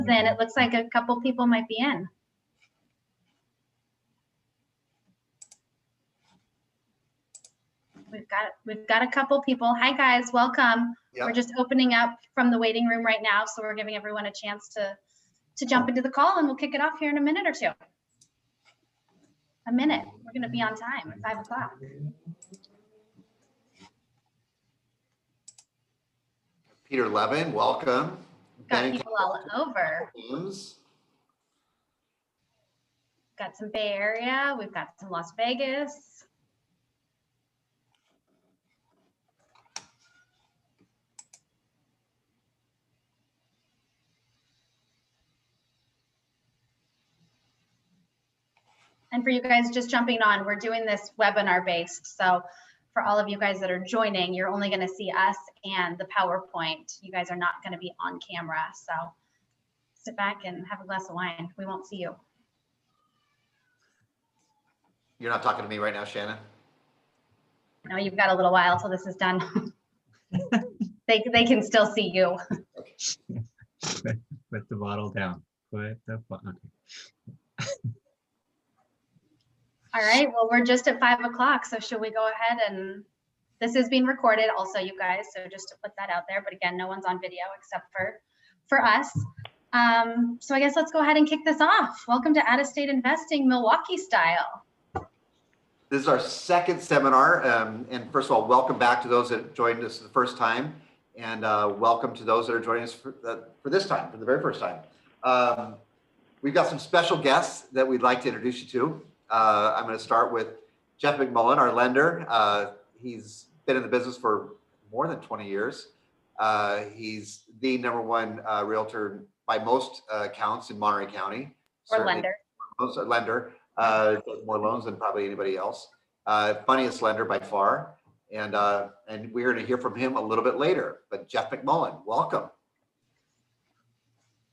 in. It looks like a couple people might be in. We've got a couple people. Hi guys, welcome. Yep. We're just opening up from the waiting room right now, so we're giving everyone a chance to jump into the call, and we'll kick it off here in a minute or two. A minute. We're going to be on time at 5 o'clock. Peter Levin, welcome. Got people all over. Got some Bay Area. We've got some Las Vegas. And for you guys just jumping on, we're doing this webinar based. So for all of you guys that are joining, you're only going to see us and the PowerPoint. You guys are not going to be on camera. So sit back and have a glass of wine. We won't see you. You're not talking to me right now, Shannon? No, you've got a little while till this is done. They can still see you. Okay. Put the bottle down. Put the bottle. Okay. All right, well, we're just at 5 o'clock, so should we go ahead and this is being recorded also, you guys, so just to put that out there, but again, no one's on video except for us. So I guess let's go ahead and kick this off. Welcome to Out-of-State Investing Milwaukee Style. This is our second seminar, and first of all, welcome back to those that joined us the first time, and welcome to those that are joining us for this time, for the very first time. We've got some special guests that we'd like to introduce you to. I'm going to start with Jeff McMullen, our lender. He's been in the business for more than 20 years. He's the #1 realtor by most accounts in Monterey County. Or lender. Most lender. Does more loans than probably anybody else. Funniest lender by far. And we're going to hear from him a little bit later. But Jeff McMullen, welcome.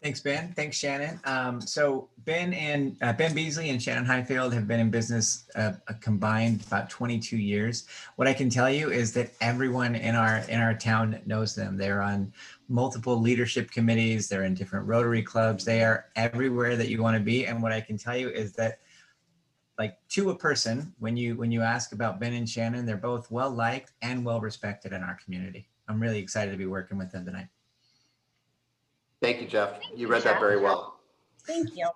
Thanks, Ben. Thanks, Shannon. So Ben Beesley and Shannon Highfield have been in business a combined about 22 years. What I can tell you is that everyone in our town knows them. They're on multiple leadership committees. They're in different Rotary clubs. They are everywhere that you want to be. And what I can tell you is that, like, to a person, when you ask about Ben and Shannon, they're both well liked and well respected in our community. I'm really excited to be working with them tonight. Thank you, Jeff. You read that very well. Thank you.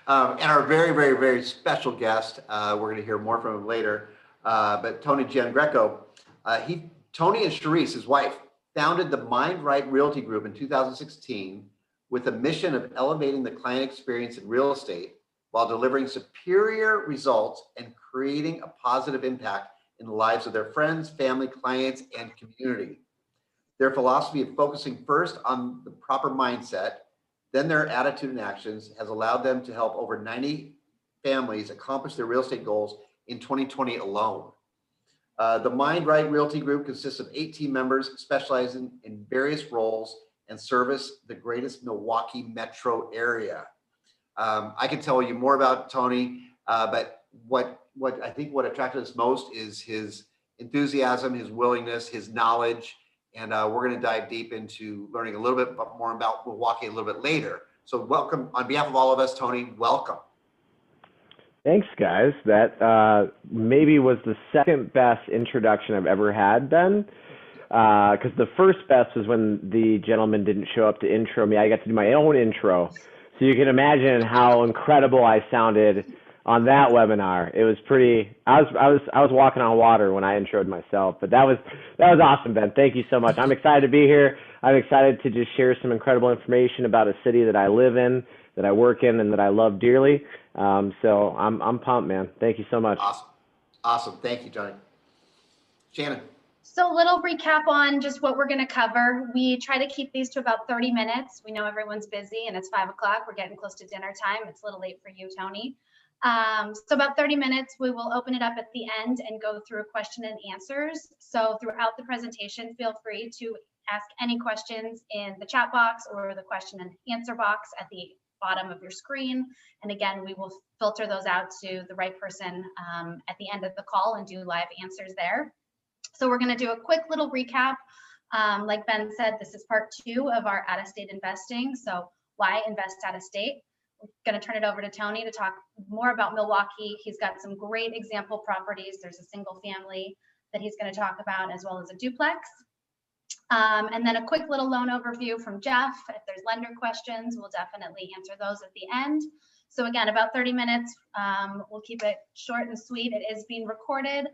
And our very, very, very special guest, we're going to hear more from him later, but Tony Giangreco, Tony and Charisse, his wife, founded the Mind Right Realty Group in 2016 with a mission of elevating the client experience in real estate while delivering superior results and creating a positive impact in the lives of their friends, family, clients, and community. Their philosophy of focusing first on the proper mindset, then their attitude and actions has allowed them to help over 90 families accomplish their real estate goals in 2020 alone. The Mind Right Realty Group consists of 8 team members specializing in various roles and service the greatest Milwaukee metro area. I can tell you more about Tony, but what I think what attracted us most is his enthusiasm, his willingness, his knowledge. And we're going to dive deep into learning a little bit more about Milwaukee a little bit later. So welcome, on behalf of all of us, Tony, welcome. Thanks, guys. That maybe was the second best introduction I've ever had, Ben. Because the first best was when the gentleman didn't show up to intro me. I got to do my own intro. So you can imagine how incredible I sounded on that webinar. It was pretty, I was walking on water when I introed myself, but that was awesome, Ben. Thank you so much. I'm excited to be here. I'm excited to just share some incredible information about a city that I live in, that I work in, and that I love dearly. So I'm pumped, man. Thank you so much. Awesome. Thank you, Tony. Shannon. So a little recap on just what we're going to cover. We try to keep these to about 30 minutes. We know everyone's busy and it's 5 o'clock. We're getting close to dinner time. It's a little late for you, Tony. So about 30 minutes, we will open it up at the end and go through question and answers. So throughout the presentation, feel free to ask any questions in the chat box or the question and answer box at the bottom of your screen. And again, we will filter those out to the right person at the end of the call and do live answers there. So we're going to do a quick little recap Like Ben said, this is part 2 of our out-of-state investing. So why invest out of state? We're going to turn it over to Tony to talk more about Milwaukee. He's got some great example properties. There's a single family that he's going to talk about, as well as a duplex. And then a quick little loan overview from Jeff. If there's lender questions, we'll definitely answer those at the end. So again, about 30 minutes. We'll keep it short and sweet. It is being recorded.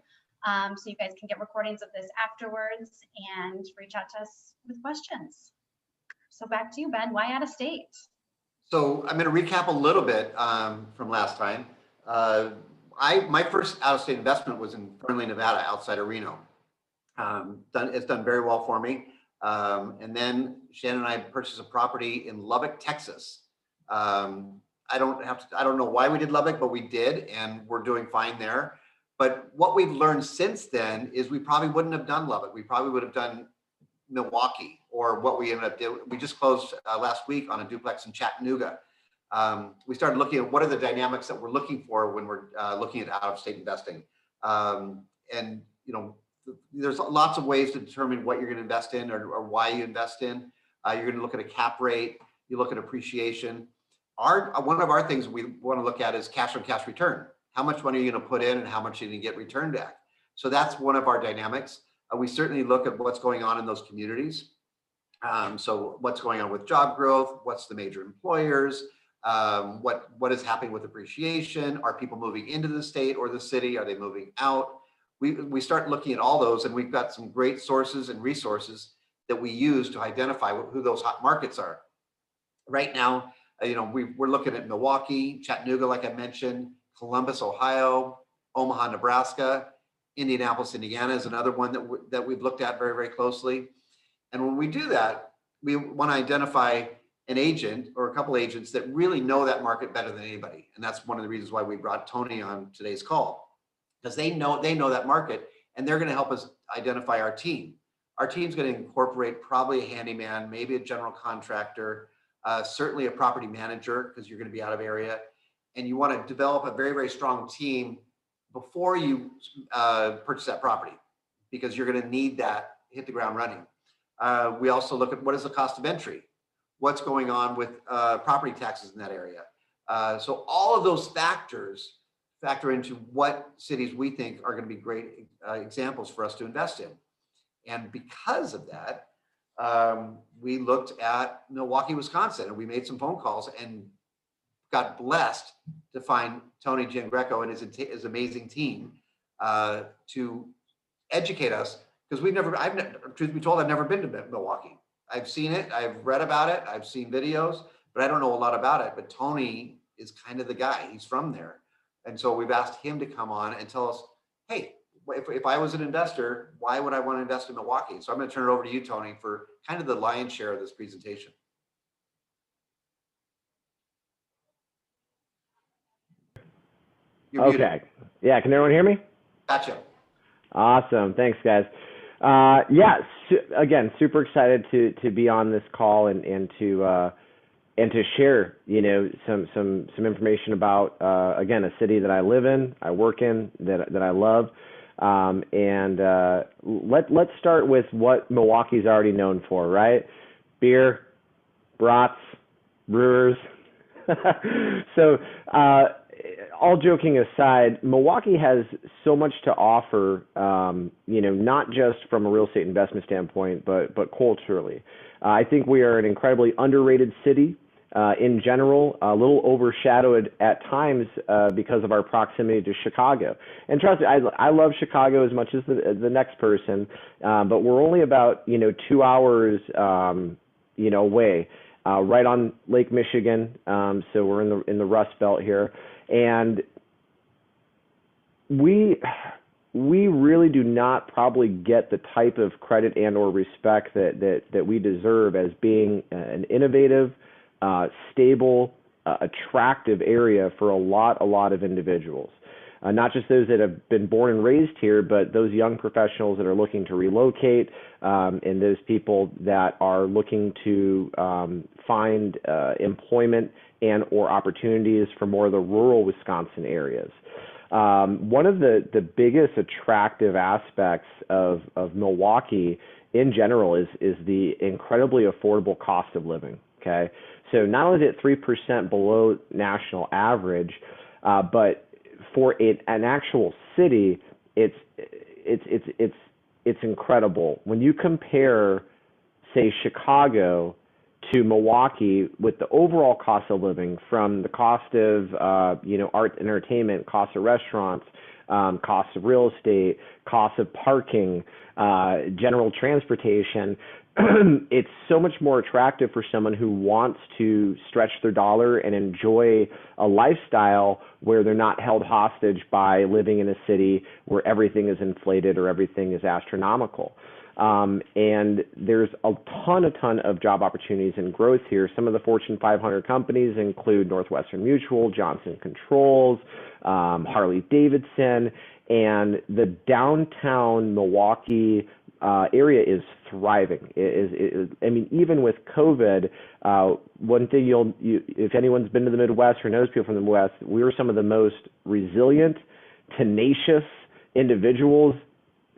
So you guys can get recordings of this afterwards and reach out to us with questions. So back to you, Ben. Why out of state? So I'm going to recap a little bit from last time. My first out-of-state investment was in Fernley, Nevada, outside of Reno. It's done very well for me. And then Shannon and I purchased a property in Lubbock, Texas. I don't know why we did Lubbock, but we did, and we're doing fine there. But what we've learned since then is we probably wouldn't have done Lubbock. We probably would have done Milwaukee, or what we ended up doing. We just closed last week on a duplex in Chattanooga. We started looking at what are the dynamics that we're looking for when we're looking at out-of-state investing. And there's lots of ways to determine what you're going to invest in or why you invest in. You're going to look at a cap rate. You look at appreciation. One of our things we want to look at is cash on cash return. How much money are you going to put in and how much are you going to get returned back? So that's one of our dynamics. We certainly look at what's going on in those communities. So what's going on with job growth? What's the major employers? What is happening with appreciation? Are people moving into the state or the city? Are they moving out? We start looking at all those, and we've got some great sources and resources that we use to identify who those hot markets are. Right now, we're looking at Milwaukee, Chattanooga, like I mentioned, Columbus, Ohio, Omaha, Nebraska, Indianapolis, Indiana is another one that we've looked at very, very closely. And when we do that, we want to identify an agent or a couple agents that really know that market better than anybody. And that's one of the reasons why we brought Tony on today's call, because they know that market, and they're going to help us identify our team. Our team's going to incorporate probably a handyman, maybe a general contractor, certainly a property manager, because you're going to be out of area. And you want to develop a very, very strong team before you purchase that property, because you're going to need that, hit the ground running. We also look at what is the cost of entry, what's going on with property taxes in that area. So all of those factors factor into what cities we think are going to be great examples for us to invest in. And because of that, we looked at Milwaukee, Wisconsin, and we made some phone calls and got blessed to find Tony Giangreco and his amazing team to educate us, because truth be told, I've never been to Milwaukee. I've seen it, I've read about it, I've seen videos, but I don't know a lot about it. But Tony is kind of the guy, he's from there. And so we've asked him to come on and tell us, hey, if I was an investor, why would I want to invest in Milwaukee? So I'm going to turn it over to you, Tony, for kind of the lion's share of this presentation. You're Okay. muted. Yeah. Can everyone hear me? Gotcha. Awesome. Thanks, guys. Again, super excited to be on this call and to share, some information about, again, a city that I live in, I work in, that I love. Let's start with what Milwaukee's already known for, right? Beer, brats, brewers. So, all joking aside, Milwaukee has so much to offer, not just from a real estate investment standpoint, but culturally. I think we are an incredibly underrated city in general, a little overshadowed at times because of our proximity to Chicago. And trust me, I love Chicago as much as the next person, but we're only about 2 hours away, right on Lake Michigan. So we're in the Rust Belt here. And we really do not probably get the type of credit and or respect that we deserve as being an innovative, stable, attractive area for a lot of individuals. Not just those that have been born and raised here, but those young professionals that are looking to relocate, and those people that are looking to find employment and or opportunities for more of the rural Wisconsin areas. One of the biggest attractive aspects of Milwaukee in general is the incredibly affordable cost of living. Okay, so not only is it 3% below national average, but for an actual city, it's incredible. When you compare, say, Chicago to Milwaukee, with the overall cost of living, from the cost of art and entertainment, cost of restaurants, cost of real estate, cost of parking, general transportation, it's so much more attractive for someone who wants to stretch their dollar and enjoy a lifestyle where they're not held hostage by living in a city where everything is inflated or everything is astronomical. And there's a ton of job opportunities and growth here. Some of the Fortune 500 companies include Northwestern Mutual, Johnson Controls, Harley Davidson, and the downtown Milwaukee area is thriving. I mean, even with COVID, one thing if anyone's been to the Midwest or knows people from the Midwest, we were some of the most resilient, tenacious individuals,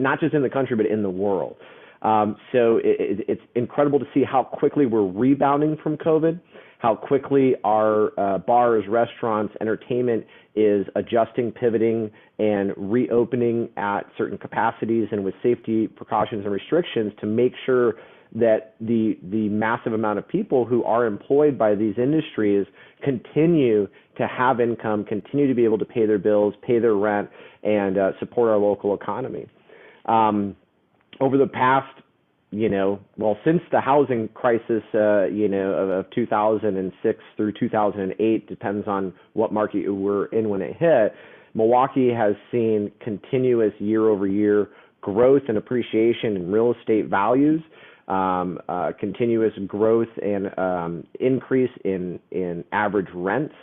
not just in the country, but in the world. So it's incredible to see how quickly we're rebounding from COVID, how quickly our bars, restaurants, entertainment is adjusting, pivoting, and reopening at certain capacities and with safety precautions and restrictions to make sure that the massive amount of people who are employed by these industries continue to have income, continue to be able to pay their bills, pay their rent, and support our local economy. Over the past, since the housing crisis, of 2006 through 2008, depends on what market you were in when it hit, Milwaukee has seen continuous year-over-year growth and appreciation in real estate values, continuous growth and increase in average rents.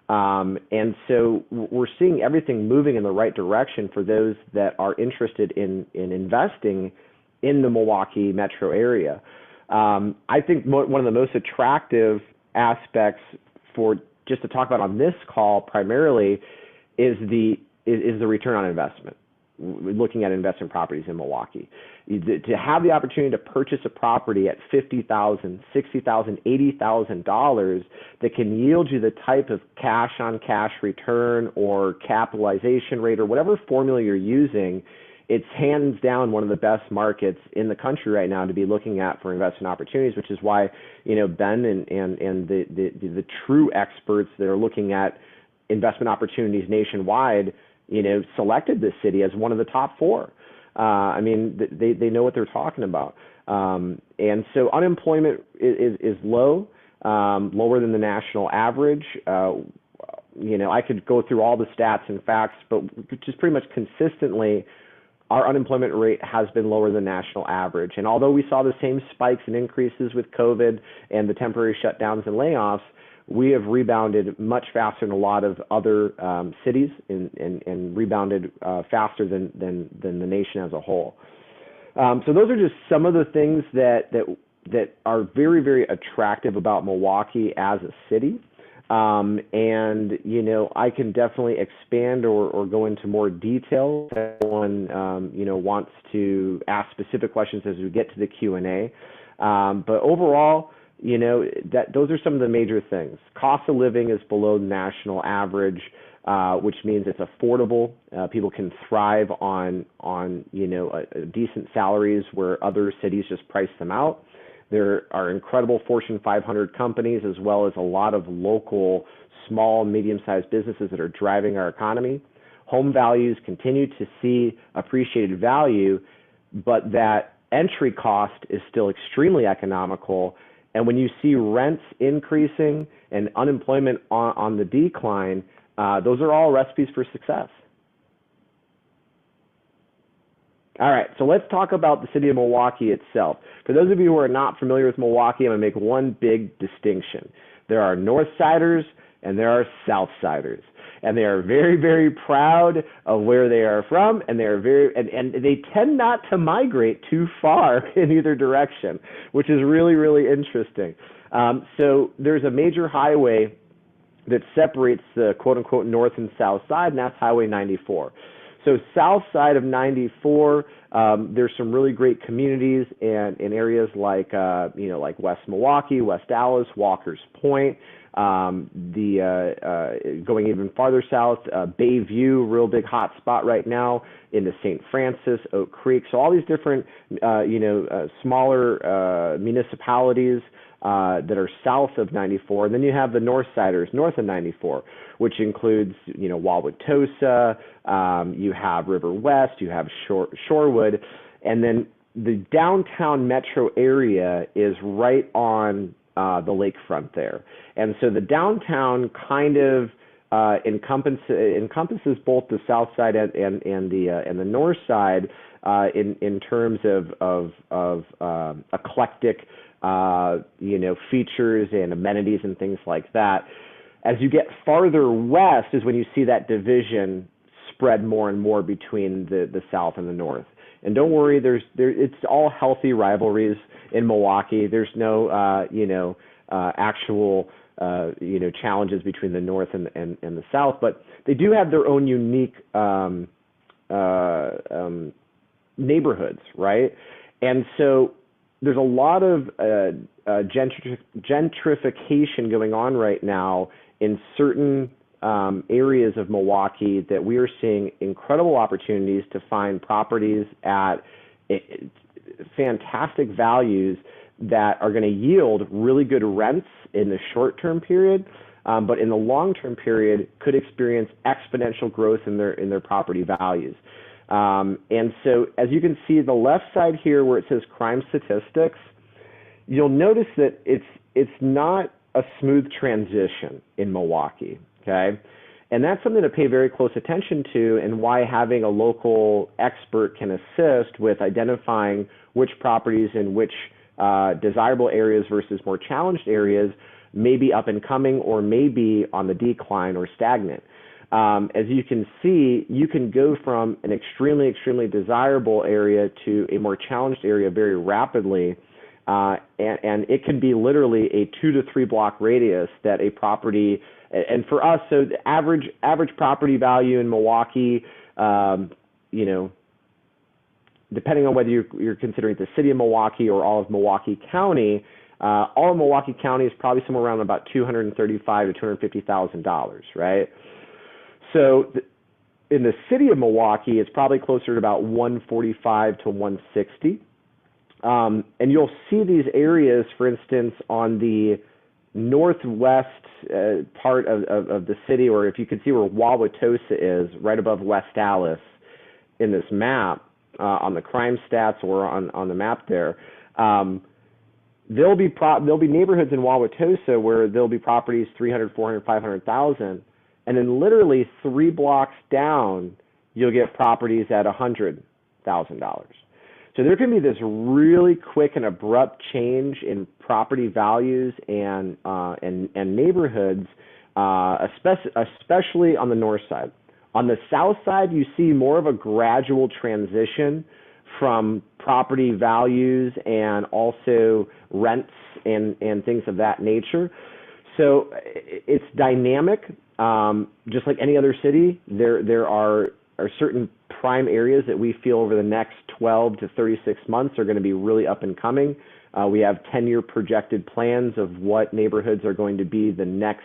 And so we're seeing everything moving in the right direction for those that are interested in investing in the Milwaukee metro area. I think one of the most attractive aspects for just to talk about on this call primarily is the return on investment. Looking at investment properties in Milwaukee, to have the opportunity to purchase a property at $50,000, $60,000, $80,000 that can yield you the type of cash-on-cash return or capitalization rate or whatever formula you're using, it's hands down one of the best markets in the country right now to be looking at for investment opportunities, which is why Ben and the true experts that are looking at investment opportunities nationwide selected this city as one of the top 4. I mean, they know what they're talking about. And so unemployment is low, lower than the national average. I could go through all the stats and facts, but just pretty much consistently, our unemployment rate has been lower than national average. And although we saw the same spikes and increases with COVID and the temporary shutdowns and layoffs, we have rebounded much faster than a lot of other cities and rebounded faster than the nation as a whole. So those are just some of the things that are very, very attractive about Milwaukee as a city. And, I can definitely expand or go into more detail if anyone, wants to ask specific questions as we get to the Q&A. But overall, those are some of the major things. Cost of living is below the national average, which means it's affordable. People can thrive on decent salaries where other cities just price them out. There are incredible Fortune 500 companies as well as a lot of local small, medium-sized businesses that are driving our economy. Home values continue to see appreciated value, but that entry cost is still extremely economical. And when you see rents increasing and unemployment on the decline, those are all recipes for success. All right, so let's talk about the city of Milwaukee itself. For those of you who are not familiar with Milwaukee, I'm going to make one big distinction. There are North Siders and there are South Siders. And they are very, very proud of where they are from, and they are and they tend not to migrate too far in either direction, which is really, really interesting. So there's a major highway that separates the quote-unquote north and south side, and that's Highway 94. So south side of 94, there's some really great communities and in areas like, like West Milwaukee, West Dallas, Walker's Point, going even farther south, Bayview, real big hot spot right now, into St. Francis, Oak Creek. So all these different, smaller municipalities that are south of 94. And then you have the north siders north of 94, which includes, Wauwatosa, you have River West, you have Shorewood, and then the downtown metro area is right on the lakefront there. And so the downtown kind of encompasses both the south side and the north side in terms of eclectic features and amenities and things like that. As you get farther west is when you see that division spread more and more between the south and the north. And don't worry, it's all healthy rivalries in Milwaukee. There's no actual challenges between the north and the south, but they do have their own unique neighborhoods, right? And so there's a lot of gentrification going on right now in certain areas of Milwaukee that we are seeing incredible opportunities to find properties at fantastic values that are going to yield really good rents in the short-term period, but in the long-term period could experience exponential growth in their property values. And so as you can see, the left side here where it says crime statistics, you'll notice that it's not a smooth transition in Milwaukee, okay? And that's something to pay very close attention to, and why having a local expert can assist with identifying which properties in which desirable areas versus more challenged areas may be up and coming or may be on the decline or stagnant. As you can see, you can go from an extremely, extremely desirable area to a more challenged area very rapidly. And it can be literally a 2 to 3 block radius that a property, and for us, so the average property value in Milwaukee, depending on whether you're considering the city of Milwaukee or all of Milwaukee County, all of Milwaukee County is probably somewhere around about $235,000 to $250,000, right? So in the city of Milwaukee, it's probably closer to about $145,000 to $160,000. And you'll see these areas, for instance, on the northwest part of the city, or if you can see where Wauwatosa is, right above West Dallas in this map, on the crime stats or on the map there, there'll be neighborhoods in Wauwatosa where there'll be properties 300, 400, 500,000, and then literally 3 blocks down, you'll get properties at $100,000. So there can be this really quick and abrupt change in property values and neighborhoods, especially on the north side. On the south side, you see more of a gradual transition from property values and also rents and things of that nature. So it's dynamic, just like any other city. There are certain prime areas that we feel over the next 12 to 36 months are going to be really up and coming. We have 10-year projected plans of what neighborhoods are going to be the next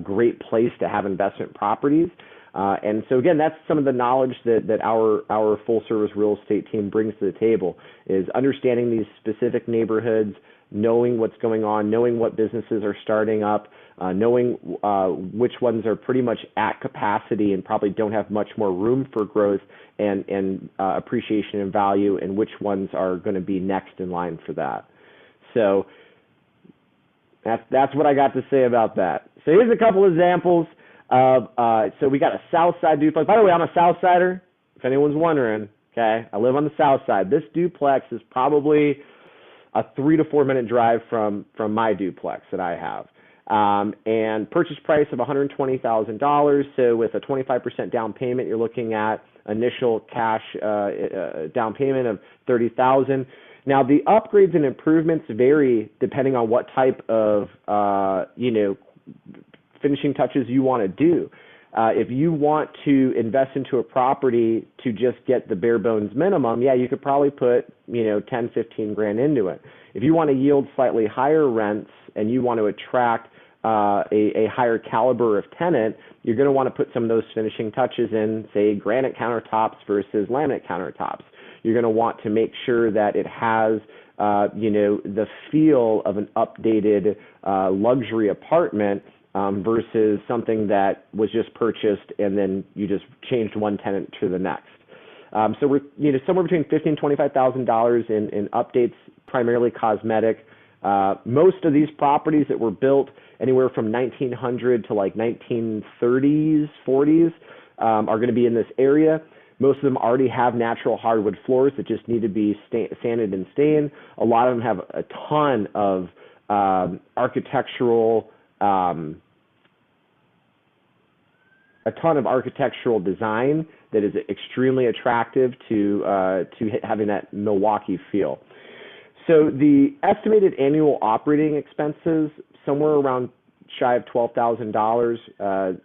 great place to have investment properties. And so again, that's some of the knowledge that our full service real estate team brings to the table, is understanding these specific neighborhoods, knowing what's going on, knowing what businesses are starting up, knowing which ones are pretty much at capacity and probably don't have much more room for growth and appreciation and value, and which ones are going to be next in line for that. So that's what I got to say about that. So here's a couple examples of, so we got a south side duplex. By the way, I'm a south sider, if anyone's wondering, okay? I live on the south side. This duplex is probably a 3 to 4 minute drive from my duplex that I have. And purchase price of $120,000. So with a 25% down payment, you're looking at initial cash down payment of $30,000. Now the upgrades and improvements vary depending on what type of finishing touches you want to do. If you want to invest into a property to just get the bare bones minimum, yeah, you could probably put, 10, 15 grand into it. If you want to yield slightly higher rents and you want to attract a higher caliber of tenant, you're going to want to put some of those finishing touches in, say, granite countertops versus laminate countertops. You're going to want to make sure that it has, the feel of an updated luxury apartment versus something that was just purchased and then you just changed one tenant to the next. So we're somewhere between $15,000 and $25,000 in updates, primarily cosmetic. Most of these properties that were built anywhere from 1900 to like 1930s, 40s are going to be in this area. Most of them already have natural hardwood floors that just need to be sanded and stained. A lot of them have a ton of architectural design that is extremely attractive to having that Milwaukee feel. So the estimated annual operating expenses, somewhere around shy of $12,000,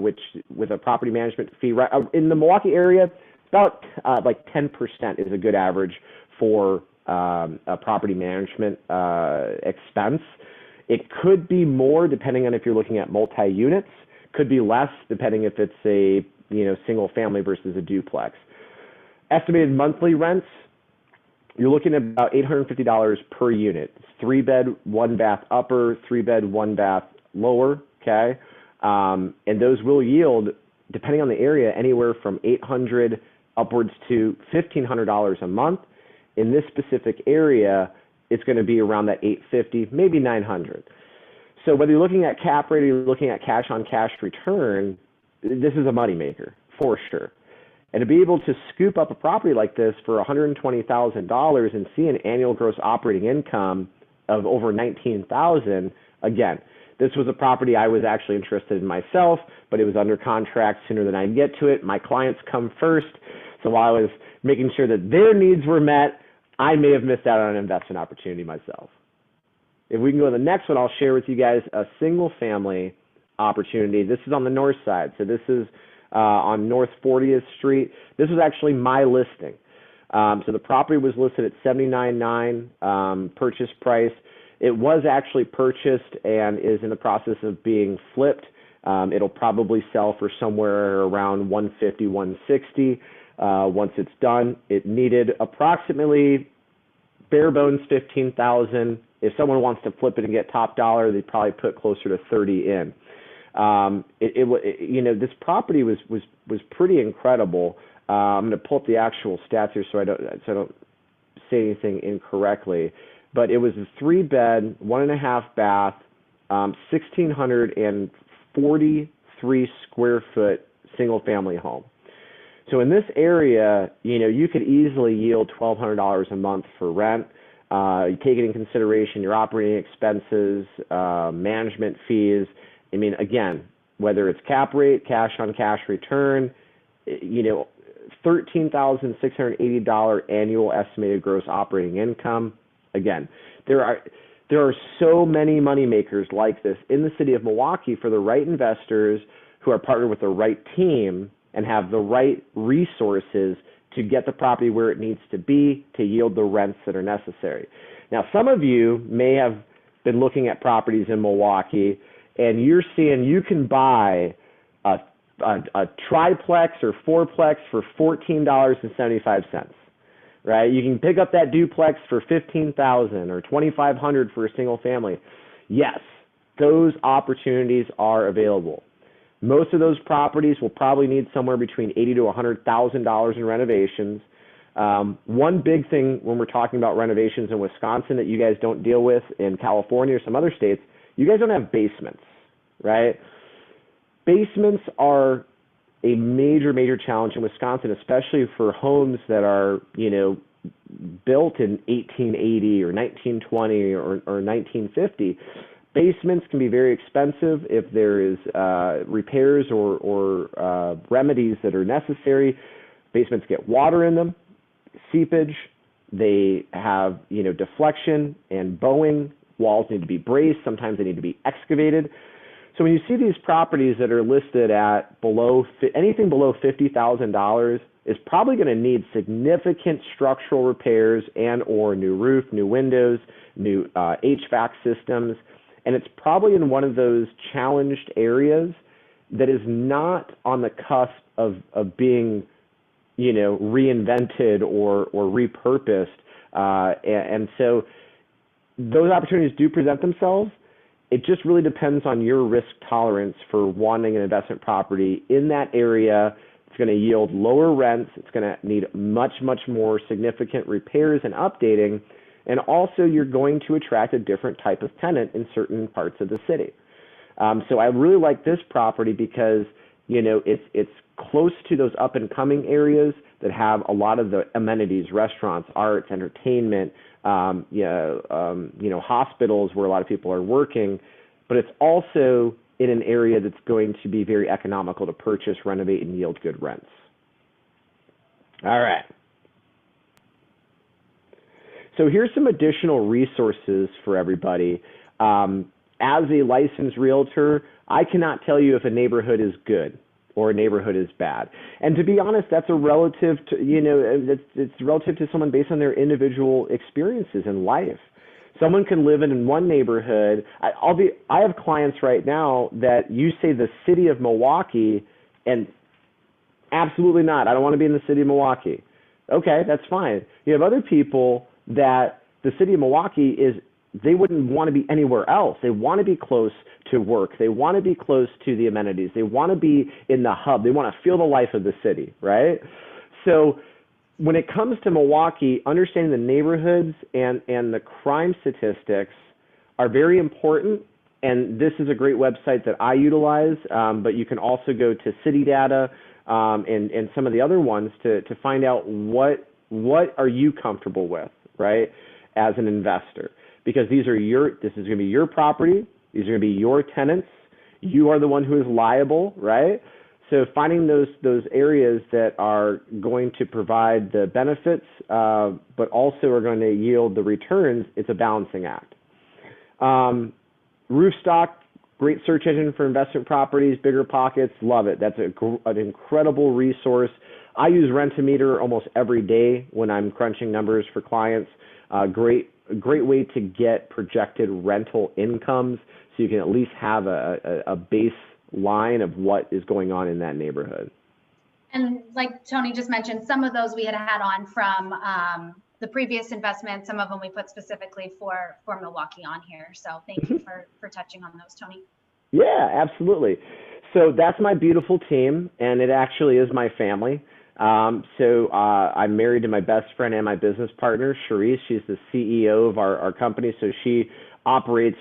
which with a property management fee, right in the Milwaukee area, about like 10% is a good average for a property management expense. It could be more depending on if you're looking at multi-units. Could be less depending if it's a single family versus a duplex. Estimated monthly rents, you're looking at about $850 per unit. It's 3-bed, 1-bath upper, 3-bed, 1-bath lower, okay? And those will yield, depending on the area, anywhere from $800 upwards to $1,500 a month. In this specific area, it's going to be around that $850, maybe $900. So whether you're looking at cap rate or you're looking at cash-on-cash return, this is a moneymaker for sure. And to be able to scoop up a property like this for $120,000 and see an annual gross operating income of over $19,000, again, this was a property I was actually interested in myself, but it was under contract sooner than I'd get to it. My clients come first, so while I was making sure that their needs were met, I may have missed out on an investment opportunity myself. If we can go to the next one, I'll share with you guys a single family opportunity. This is on the north side. So this is on North 40th Street. This was actually my listing. So the property was listed at $79,900 purchase price. It was actually purchased and is in the process of being flipped. It'll probably sell for somewhere around $150,000, $160,000 once it's done. It needed approximately bare bones $15,000. If someone wants to flip it and get top dollar, they'd probably put closer to $30,000 in. This property was pretty incredible. I'm going to pull up the actual stats here so I don't say anything incorrectly. But it was a 3-bed, 1.5-bath, 1,643 square foot single family home. So in this area, you could easily yield $1,200 a month for rent. You take it in consideration your operating expenses, management fees. I mean, again, whether it's cap rate, cash on cash return, $13,680 annual estimated gross operating income. Again, there are so many money makers like this in the city of Milwaukee for the right investors who are partnered with the right team and have the right resources to get the property where it needs to be to yield the rents that are necessary. Now, some of you may have been looking at properties in Milwaukee and you're seeing you can buy a triplex or fourplex for $14.75, right? You can pick up that duplex for $15,000 or $2,500 for a single family. Yes, those opportunities are available. Most of those properties will probably need somewhere between $80,000 to $100,000 in renovations. One big thing when we're talking about renovations in Wisconsin that you guys don't deal with in California or some other states, you guys don't have basements, right? Basements are a major, major challenge in Wisconsin, especially for homes that are, built in 1880 or 1920 or 1950. Basements can be very expensive if there is repairs or remedies that are necessary. Basements get water in them, seepage. They have, deflection and bowing. Walls need to be braced. Sometimes they need to be excavated. So when you see these properties that are listed at anything below $50,000 is probably going to need significant structural repairs and or new roof, new windows, new HVAC systems. And it's probably in one of those challenged areas that is not on the cusp of being, reinvented or repurposed. And so those opportunities do present themselves. It just really depends on your risk tolerance for wanting an investment property in that area. It's going to yield lower rents. It's going to need much, much more significant repairs and updating. And also you're going to attract a different type of tenant in certain parts of the city. So I really like this property because, it's close to those up and coming areas that have a lot of the amenities, restaurants, arts, entertainment, hospitals where a lot of people are working, but it's also in an area that's going to be very economical to purchase, renovate, and yield good rents. All right. So here's some additional resources for everybody. As a licensed realtor, I cannot tell you if a neighborhood is good or a neighborhood is bad. And to be honest, that's a relative to, it's relative to someone based on their individual experiences in life. Someone can live in one neighborhood. I have clients right now that you say the city of Milwaukee, and absolutely not. I don't want to be in the city of Milwaukee. Okay, that's fine. You have other people that the city of Milwaukee they wouldn't want to be anywhere else. They want to be close to work. They want to be close to the amenities. They want to be in the hub. They want to feel the life of the city, right? So when it comes to Milwaukee, understanding the neighborhoods and the crime statistics are very important. And this is a great website that I utilize, but you can also go to City Data and some of the other ones to find out what are you comfortable with, right, as an investor. Because this is going to be your property. These are going to be your tenants. You are the one who is liable, right? So finding those areas that are going to provide the benefits, but also are going to yield the returns, it's a balancing act. Roofstock, great search engine for investment properties, bigger pockets, love it. That's an incredible resource. I use Rent-A-Meter almost every day when I'm crunching numbers for clients. Great way to get projected rental incomes so you can at least have a baseline of what is going on in that neighborhood. And like Tony just mentioned, some of those we had on from the previous investment. Some of them we put specifically for Milwaukee on here. So thank you for touching on those, Tony. Yeah, absolutely. So that's my beautiful team, and it actually is my family. So I'm married to my best friend and my business partner, Cherise. She's the CEO of our company, so she operates,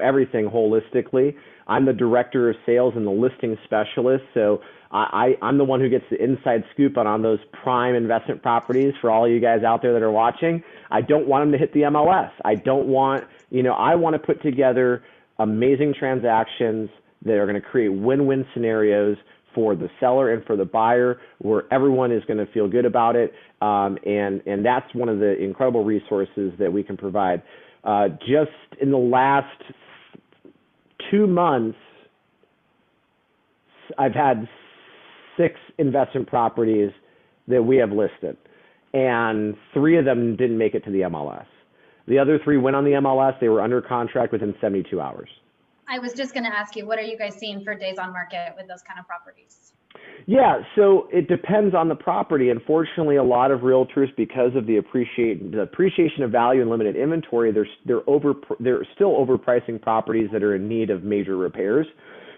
everything holistically. I'm the director of sales and the listing specialist, so I'm the one who gets the inside scoop on those prime investment properties for all you guys out there that are watching. I don't want them to hit the MLS. I don't want, I want to put together amazing transactions that are going to create win-win scenarios for the seller and for the buyer, where everyone is going to feel good about it. And that's one of the incredible resources that we can provide. Just in the last 2 months, I've had 6 investment properties that we have listed, and 3 of them didn't make it to the MLS. The other 3 went on the MLS. They were under contract within 72 hours. I was just going to ask you, what are you guys seeing for days on market with those kind of properties? Yeah, so it depends on the property. Unfortunately, a lot of realtors, because of the appreciation of value and limited inventory, they're still overpricing properties that are in need of major repairs.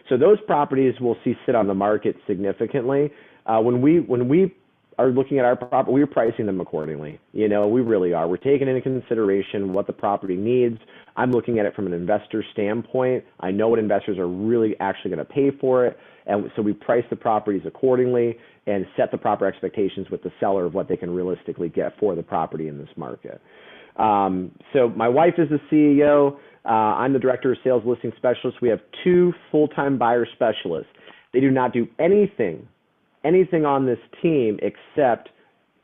So those properties we'll see sit on the market significantly. When we are looking at our property, we're pricing them accordingly. We really are. We're taking into consideration what the property needs. I'm looking at it from an investor standpoint. I know what investors are really actually going to pay for it. And so we price the properties accordingly and set the proper expectations with the seller of what they can realistically get for the property in this market. So my wife is the CEO. I'm the director of sales listing specialist. We have 2 full-time buyer specialists. They do not do anything on this team except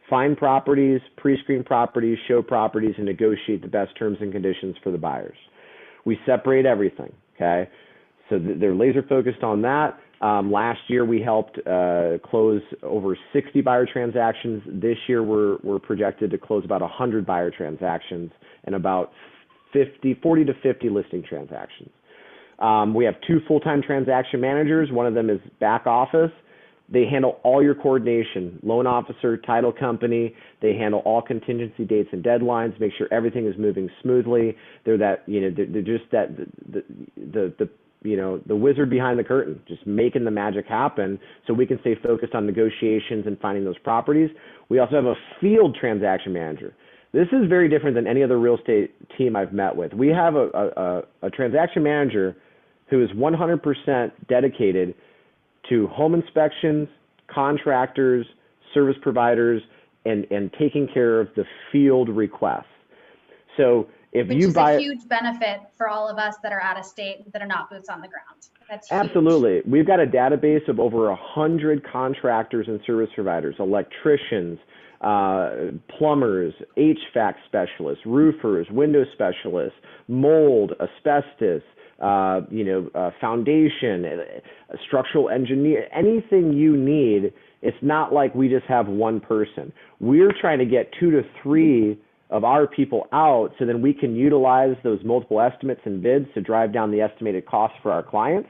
find properties, pre-screen properties, show properties, and negotiate the best terms and conditions for the buyers. We separate everything, okay? So they're laser focused on that. Last year we helped close over 60 buyer transactions. This year we're projected to close about 100 buyer transactions and about 40 to 50 listing transactions. We have 2 full-time transaction managers. One of them is back office. They handle all your coordination, loan officer, title company. They handle all contingency dates and deadlines, make sure everything is moving smoothly. They're just the wizard behind the curtain, just making the magic happen so we can stay focused on negotiations and finding those properties. We also have a field transaction manager. This is very different than any other real estate team I've met with. We have a transaction manager who is 100% dedicated to home inspections, contractors, service providers, and taking care of the field requests. So if Which you is buy a huge benefit for all of us that are out of state, that are not boots on the ground. That's huge. Absolutely. We've got a database of over 100 contractors and service providers, electricians, plumbers, HVAC specialists, roofers, window specialists, mold, asbestos, foundation, structural engineer, anything you need. It's not like we just have one person. We're trying to get 2 to 3 of our people out so then we can utilize those multiple estimates and bids to drive down the estimated costs for our clients,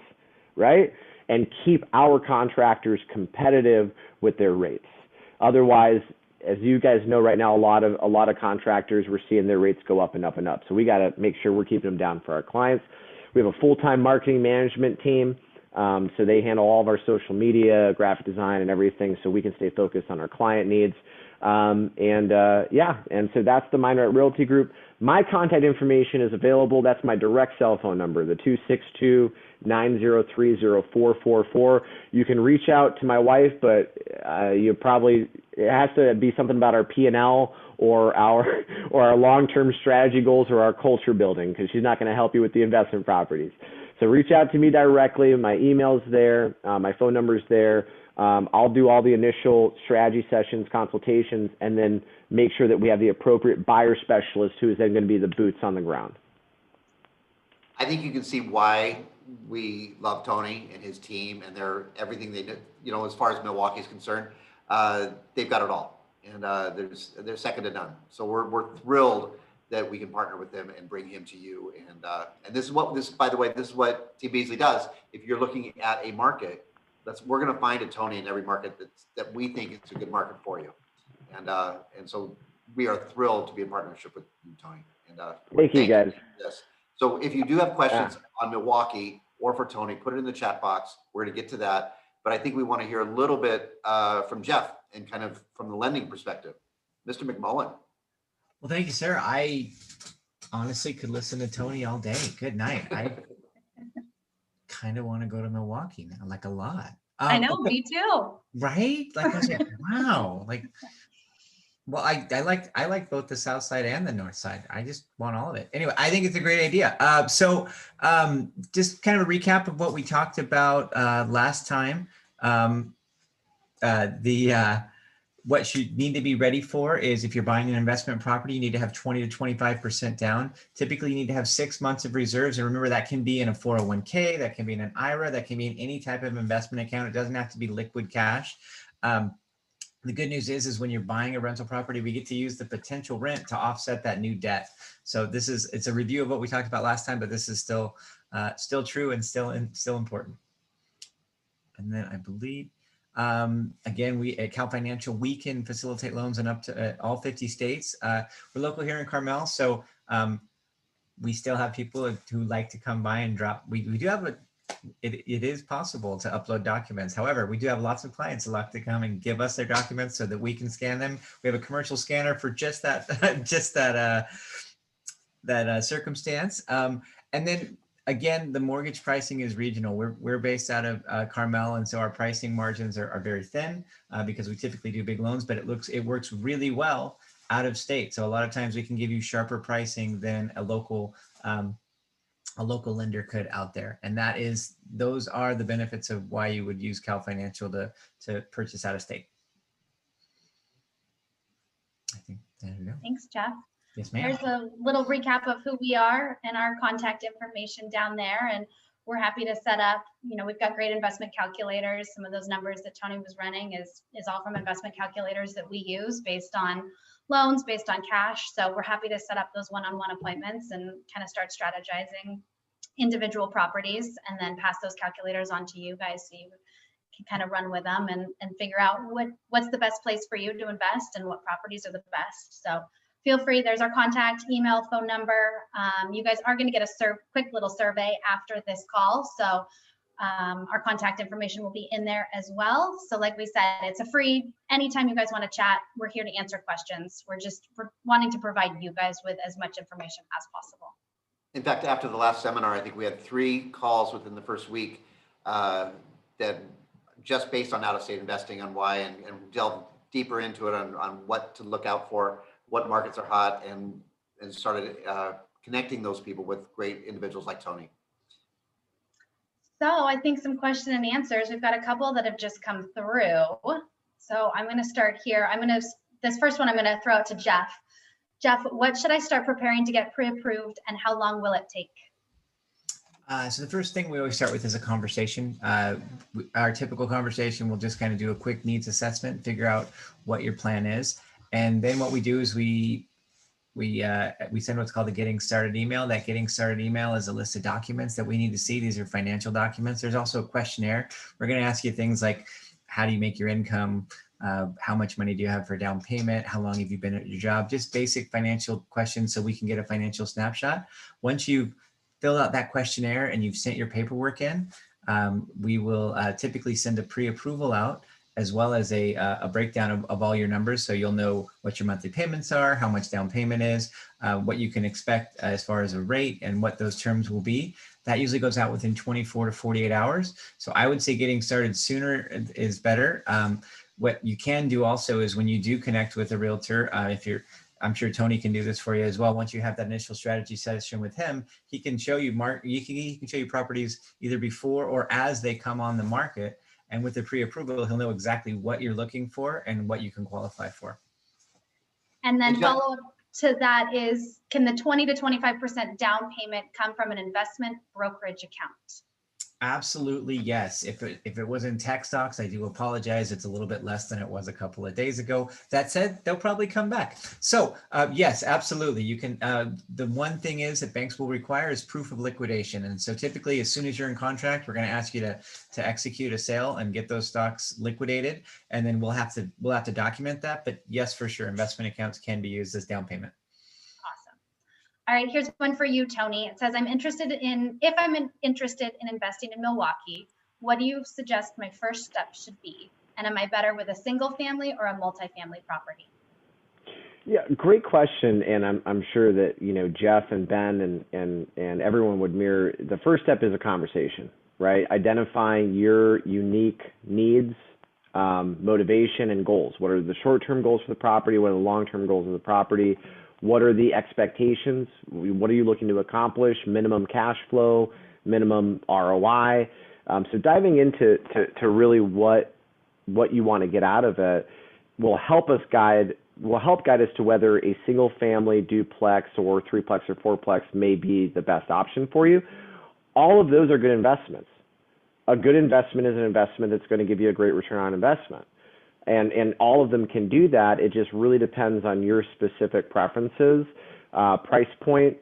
right? And keep our contractors competitive with their rates. Otherwise, as you guys know right now, a lot of contractors, we're seeing their rates go up and up and up. So we got to make sure we're keeping them down for our clients. We have a full-time marketing management team. So they handle all of our social media, graphic design, and everything so we can stay focused on our client needs. And so that's the Mind Right Realty Group. My contact information is available. That's my direct cell phone number, the 262-903-0444. You can reach out to my wife, but it has to be something about our P&L or our long-term strategy goals or our culture building, because she's not going to help you with the investment properties. So reach out to me directly. My email's there. My phone number's there. I'll do all the initial strategy sessions, consultations, and then make sure that we have the appropriate buyer specialist who is then going to be the boots on the ground. I think you can see why we love Tony and his team and everything they do. As far as Milwaukee is concerned, they've got it all, and they're second to none. So we're thrilled that we can partner with them and bring him to you. And this is what Team Beesley does. If you're looking at a market, we're going to find a Tony in every market that we think is a good market for you. And so we are thrilled to be in partnership with you, Tony. And thank you, guys. Yes. So if you do have questions on Milwaukee or for Tony, put it in the chat box. We're going to get to that. But I think we want to hear a little bit from Jeff and kind of from the lending perspective. Mr. McMullen. Well, thank you, sir. I honestly could listen to Tony all day. Good night. I kind of want to go to Milwaukee now, like a lot. I know, me too. Right? Like I was like, wow. Well, I like both the south side and the north side. I just want all of it. Anyway, I think it's a great idea. So just kind of a recap of what we talked about last time. What you need to be ready for is, if you're buying an investment property, you need to have 20 to 25% down. Typically, you need to have 6 months of reserves. And remember, that can be in a 401k, that can be in an IRA, that can be in any type of investment account. It doesn't have to be liquid cash. The good news is when you're buying a rental property, we get to use the potential rent to offset that new debt. So it's a review of what we talked about last time, but this is still true and still important. And then I believe, again, we at Kal Financial, we can facilitate loans in up to all 50 states. We're local here in Carmel, so we still have people who like to come by and drop. We do have it is possible to upload documents. However, we do have lots of clients who like to come and give us their documents so that we can scan them. We have a commercial scanner for just that circumstance. And then again, the mortgage pricing is regional. We're based out of Carmel, and so our pricing margins are very thin because we typically do big loans, but it works really well out of state. So a lot of times we can give you sharper pricing than a local lender could out there. And those are the benefits of why you would use Kal Financial to purchase out of state. I think there we go. Thanks, Jeff. Yes, ma'am. There's a little recap of who we are and our contact information down there. And we're happy to set up, we've got great investment calculators. Some of those numbers that Tony was running is all from investment calculators that we use based on loans, based on cash. So we're happy to set up those one-on-one appointments and kind of start strategizing individual properties and then pass those calculators on to you guys so you can kind of run with them and figure out what's the best place for you to invest and what properties are the best. So feel free, there's our contact, email, phone number. You guys are going to get a quick little survey after this call. So our contact information will be in there as well. So like we said, it's a free, anytime you guys want to chat, we're here to answer questions. We're wanting to provide you guys with as much information as possible. In fact, after the last seminar, I think we had 3 calls within the first week that just based on out-of-state investing on why and delve deeper into it on what to look out for, what markets are hot, and started connecting those people with great individuals like Tony. So I think some question and answers. We've got a couple that have just come through. So I'm going to start here. This first one I'm going to throw out to Jeff. Jeff, what should I start preparing to get pre-approved and how long will it take? So the first thing we always start with is a conversation. Our typical conversation, we'll just kind of do a quick needs assessment, figure out what your plan is. And then what we do is we send what's called a getting started email. That getting started email is a list of documents that we need to see. These are financial documents. There's also a questionnaire. We're going to ask you things like, how do you make your income? How much money do you have for down payment? How long have you been at your job? Just basic financial questions so we can get a financial snapshot. Once you've filled out that questionnaire and you've sent your paperwork in, we will typically send a pre-approval out as well as a breakdown of all your numbers. So you'll know what your monthly payments are, how much down payment is, what you can expect as far as a rate and what those terms will be. That usually goes out within 24 to 48 hours. So I would say getting started sooner is better. What you can do also is when you do connect with a realtor, I'm sure Tony can do this for you as well. Once you have that initial strategy session with him, he can show you he can show you properties either before or as they come on the market. And with the pre-approval, he'll know exactly what you're looking for and what you can qualify for. And then follow up to that is, can the 20 to 25% down payment come from an investment brokerage account? Absolutely, yes. If it was in tech stocks, I do apologize. It's a little bit less than it was a couple of days ago. That said, they'll probably come back. So yes, absolutely. You can. The one thing is that banks will require is proof of liquidation. And so typically, as soon as you're in contract, we're going to ask you to execute a sale and get those stocks liquidated. And then we'll have to document that. But yes, for sure, investment accounts can be used as down payment. All right, here's one for you, Tony. It says, if I'm interested in investing in Milwaukee, what do you suggest my first step should be? And am I better with a single family or a multifamily property? Yeah, great question. And I'm sure that, Jeff and Ben and everyone would mirror. The first step is a conversation, right? Identifying your unique needs, motivation, and goals. What are the short-term goals for the property? What are the long-term goals of the property? What are the expectations? What are you looking to accomplish? Minimum cash flow, minimum ROI. So diving into really what you want to get out of it will help guide us to whether a single family duplex or 3-plex or 4-plex may be the best option for you. All of those are good investments. A good investment is an investment that's going to give you a great return on investment. And all of them can do that. It just really depends on your specific preferences, price point,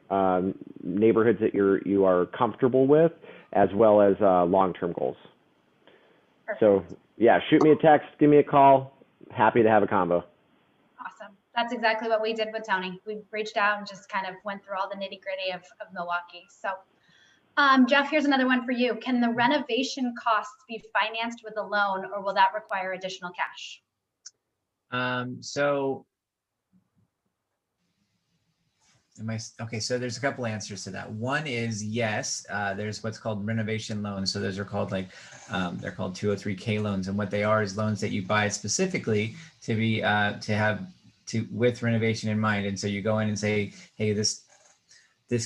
neighborhoods that you are comfortable with, as well as long-term goals. Perfect. So yeah, shoot me a text, give me a call. Happy to have a combo. Awesome. That's exactly what we did with Tony. We reached out and just kind of went through all the nitty-gritty of Milwaukee. So Jeff, here's another one for you. Can the renovation costs be financed with a loan, or will that require additional cash? So there's a couple answers to that. One is yes, there's what's called renovation loans. So those are called they're called 203K loans. And what they are is loans that you buy specifically to be, with renovation in mind. And so you go in and say, hey, this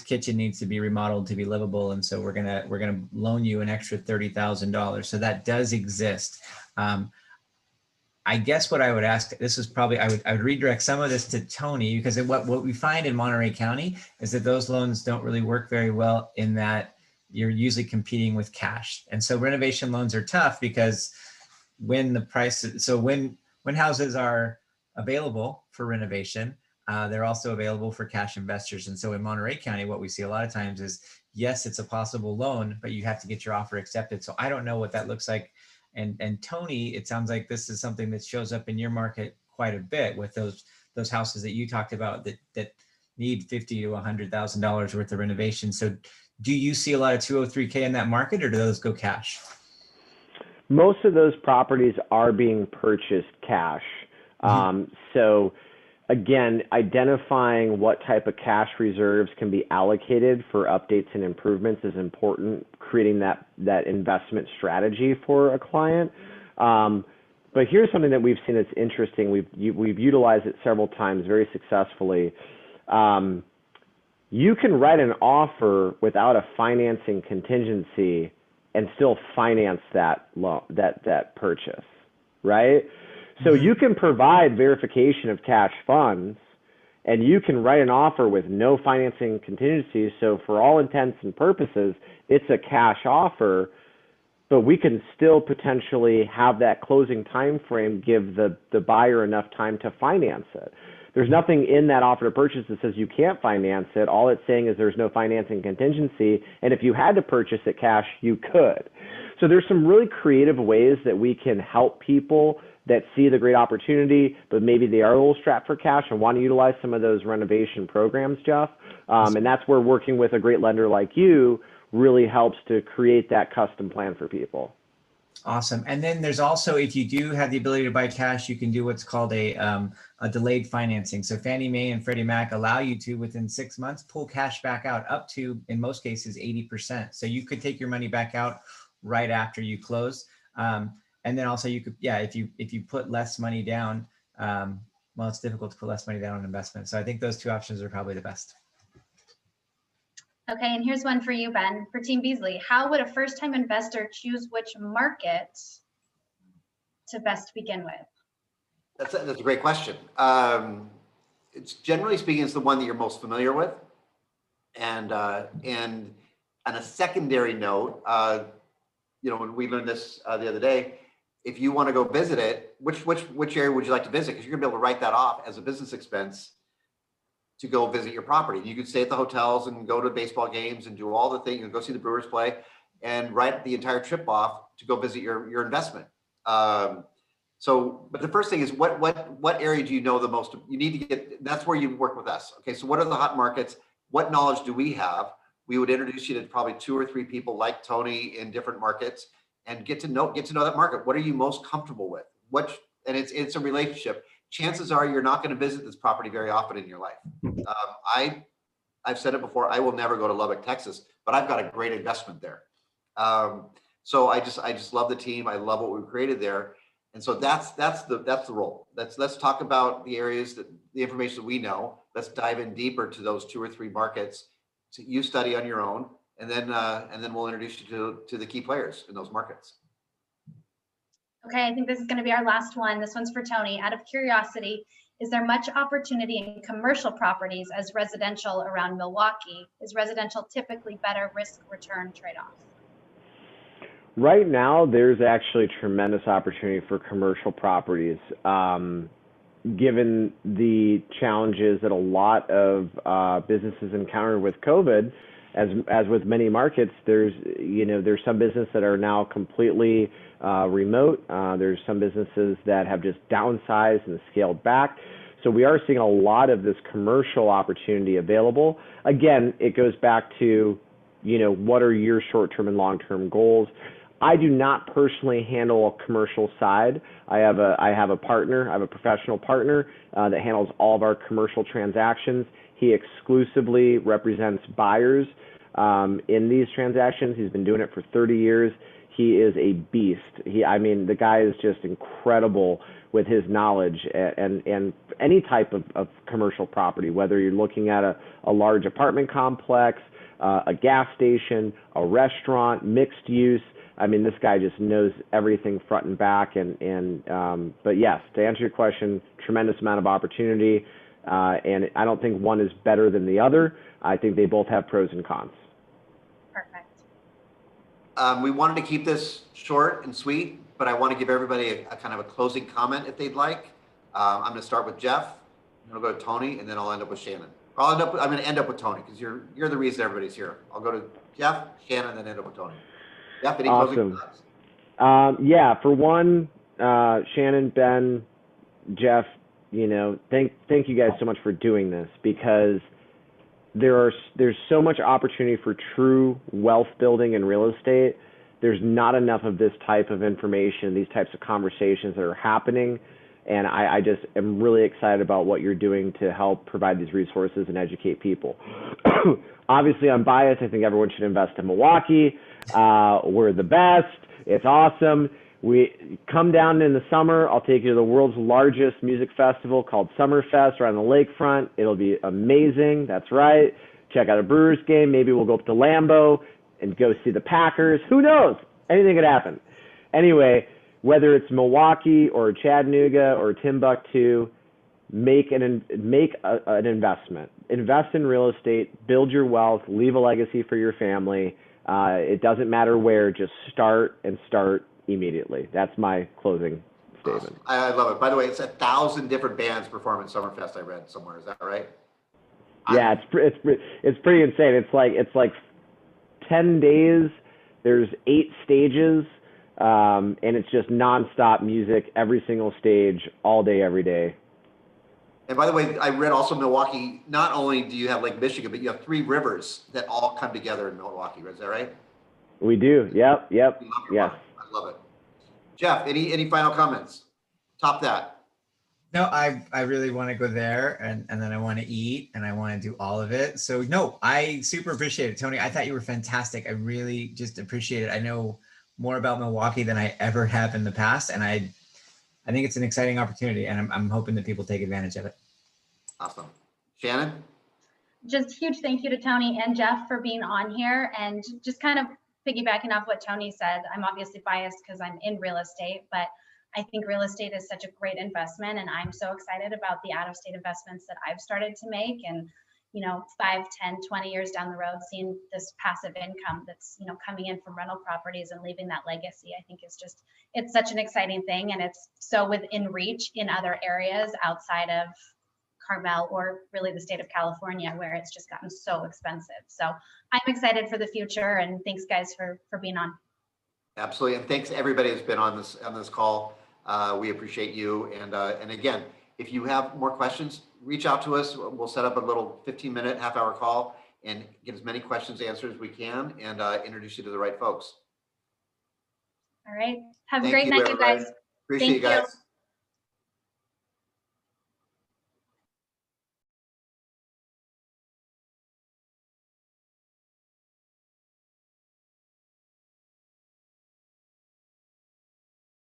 kitchen needs to be remodeled to be livable, and so we're gonna loan you an extra $30,000. So that does exist. I guess what I would ask, this is probably, I would redirect some of this to Tony, because what we find in Monterey County is that those loans don't really work very well in that you're usually competing with cash. And so renovation loans are tough because when the price, so when houses are available for renovation, they're also available for cash investors. And so in Monterey County, what we see a lot of times is, yes, it's a possible loan, but you have to get your offer accepted. So I don't know what that looks like. And Tony, it sounds like this is something that shows up in your market quite a bit with those houses that you talked about that need $50,000 to $100,000 worth of renovation. So do you see a lot of 203K in that market, or do those go cash? Most of those properties are being purchased cash. So again, identifying what type of cash reserves can be allocated for updates and improvements is important, creating that investment strategy for a client. But here's something that we've seen that's interesting. We've utilized it several times very successfully. You can write an offer without a financing contingency and still finance that loan, that purchase, right? So you can provide verification of cash funds, and you can write an offer with no financing contingency. So for all intents and purposes, it's a cash offer, but we can still potentially have that closing time frame give the buyer enough time to finance it. There's nothing in that offer to purchase that says you can't finance it. All it's saying is there's no financing contingency, and if you had to purchase it cash, you could. So there's some really creative ways that we can help people that see the great opportunity, but maybe they are a little strapped for cash and want to utilize some of those renovation programs, Jeff. And that's where working with a great lender like you really helps to create that custom plan for people. Awesome. And then there's also, if you do have the ability to buy cash, you can do what's called a delayed financing. So Fannie Mae and Freddie Mac allow you to, within 6 months, pull cash back out up to, in most cases, 80%. So you could take your money back out right after you close. And then also you could, if you put less money down, well, it's difficult to put less money down on investment. So I think those two options are probably the best. Okay, and here's one for you, Ben. For Team Beesley, how would a first-time investor choose which market to best begin with? That's a great question. It's generally speaking, it's the one that you're most familiar with. And on a secondary note, when we learned this the other day, if you want to go visit it, which area would you like to visit? Because you're gonna be able to write that off as a business expense to go visit your property. You could stay at the hotels and go to baseball games and do all the things and go see the Brewers play and write the entire trip off to go visit your investment. But the first thing is what area do you know the most? You need to get, that's where you work with us. Okay, so what are the hot markets? What knowledge do we have? We would introduce you to probably 2 or 3 people like Tony in different markets and get to know that market. What are you most comfortable with? And it's a relationship. Chances are you're not going to visit this property very often in your life. I've said it before, I will never go to Lubbock, Texas, but I've got a great investment there. So I just love the team. I love what we've created there. And so that's the role. Let's talk about the areas the information that we know. Let's dive in deeper to those 2 or 3 markets. So you study on your own, and then we'll introduce you to the key players in those markets. Okay, I think this is going to be our last one. This one's for Tony. Out of curiosity, is there much opportunity in commercial properties as residential around Milwaukee? Is residential typically better risk-return trade-off? Right now, there's actually tremendous opportunity for commercial properties. Given the challenges that a lot of businesses encountered with COVID, as with many markets, there's some businesses that are now completely remote. There's some businesses that have just downsized and scaled back. So we are seeing a lot of this commercial opportunity available. Again, it goes back to, what are your short-term and long-term goals? I do not personally handle a commercial side. I have a partner. I have a professional partner that handles all of our commercial transactions. He exclusively represents buyers in these transactions. He's been doing it for 30 years. He is a beast. The guy is just incredible with his knowledge and any type of commercial property, whether you're looking at a large apartment complex, a gas station, a restaurant, mixed use. This guy just knows everything front and back. But yes, to answer your question, tremendous amount of opportunity. And I don't think one is better than the other. I think they both have pros and cons. Perfect. We wanted to keep this short and sweet, but I want to give everybody a kind of a closing comment if they'd like. I'm going to start with Jeff, then I'll go to Tony, and then I'll end up with Shannon. I'm going to end up with Tony because you're the reason everybody's here. I'll go to Jeff, Shannon, then end up with Tony. Jeff, any closing thoughts? Yeah, for one, Shannon, Ben, Jeff, thank you guys so much for doing this, because there's so much opportunity for true wealth building in real estate. There's not enough of this type of information, these types of conversations that are happening. And I just am really excited about what you're doing to help provide these resources and educate people. Obviously, I'm biased. I think everyone should invest in Milwaukee. We're the best. It's awesome. We come down in the summer. I'll take you to the world's largest music festival called Summerfest right on the lakefront. It'll be amazing. That's right. Check out a Brewers game. Maybe we'll go up to Lambeau and go see the Packers. Who knows? Anything could happen. Anyway, whether it's Milwaukee or Chattanooga or Timbuktu, make an investment. Invest in real estate, build your wealth, leave a legacy for your family. It doesn't matter where, just start immediately. That's my closing statement. I love it. By the way, it's 1,000 different bands perform at Summerfest. I read somewhere. Is that right? Yeah, it's pretty insane. It's like 10 days. There's 8 stages. And it's just nonstop music, every single stage, all day, every day. And by the way, I read also Milwaukee, not only do you have Lake Michigan, but you have 3 rivers that all come together in Milwaukee. Is that right? We do. Yep. Yes. I love it. Jeff, any final comments? Top that. No, I really want to go there, and then I want to eat, and I want to do all of it. So no, I super appreciate it. Tony, I thought you were fantastic. I really just appreciate it. I know more about Milwaukee than I ever have in the past. And I think it's an exciting opportunity, and I'm hoping that people take advantage of it. Awesome. Shannon? Just huge thank you to Tony and Jeff for being on here, and just kind of piggybacking off what Tony said. I'm obviously biased because I'm in real estate, but I think real estate is such a great investment, and I'm so excited about the out-of-state investments that I've started to make. And 5, 10, 20 years down the road, seeing this passive income that's, coming in from rental properties and leaving that legacy, I think it's such an exciting thing. And it's so within reach in other areas outside of Carmel or really the state of California, where it's just gotten so expensive. So I'm excited for the future, and thanks guys for being on. Absolutely. And thanks to everybody who's been on this call. We appreciate you. And again, if you have more questions, reach out to us. We'll set up a little 15-minute, half-hour call and get as many questions answered as we can, and introduce you to the right folks. All right. Have a great night, you guys. Appreciate you guys.